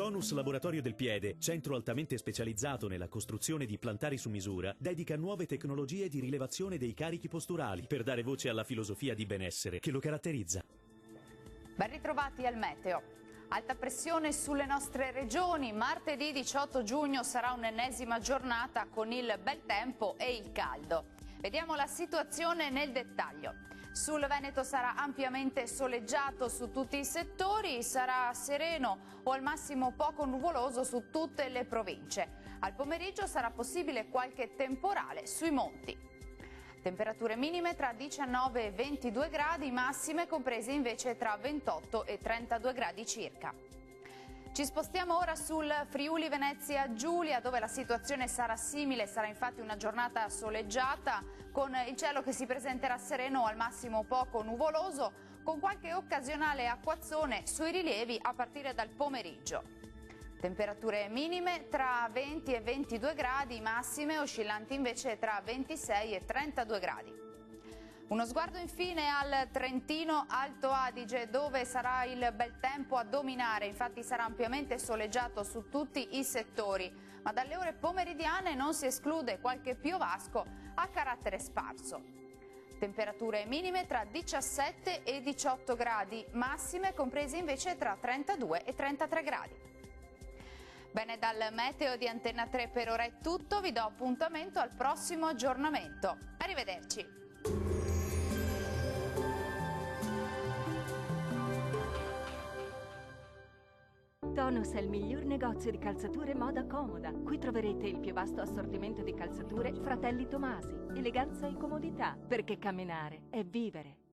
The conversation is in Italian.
Tonus Laboratorio del Piede, centro altamente specializzato nella costruzione di plantari su misura, dedica nuove tecnologie di rilevazione dei carichi posturali per dare voce alla filosofia di benessere che lo caratterizza. Ben ritrovati al meteo. Alta pressione sulle nostre regioni. Martedì 18 giugno sarà un'ennesima giornata con il bel tempo e il caldo. Vediamo la situazione nel dettaglio. Sul Veneto sarà ampiamente soleggiato su tutti i settori, sarà sereno o al massimo poco nuvoloso su tutte le province. Al pomeriggio sarà possibile qualche temporale sui monti. Temperature minime tra 19 e 22 gradi, massime comprese invece tra 28 e 32 gradi circa. Ci spostiamo ora sul Friuli Venezia Giulia, dove la situazione sarà simile, sarà infatti una giornata soleggiata con il cielo che si presenterà sereno o al massimo poco nuvoloso, con qualche occasionale acquazzone sui rilievi a partire dal pomeriggio. Temperature minime tra 20 e 22 gradi, massime oscillanti invece tra 26 e 32 gradi. Uno sguardo infine al Trentino Alto Adige, dove sarà il bel tempo a dominare, infatti sarà ampiamente soleggiato su tutti i settori, ma dalle ore pomeridiane non si esclude qualche piovasco a carattere sparso. Temperature minime tra 17 e 18 gradi, massime comprese invece tra 32 e 33 gradi. Bene, dal meteo di Antenna 3 per ora è tutto, vi do appuntamento al prossimo aggiornamento. Arrivederci! Tonus è il miglior negozio di calzature moda comoda. Qui troverete il più vasto assortimento di calzature Fratelli Tomasi. Eleganza e comodità, perché camminare è vivere.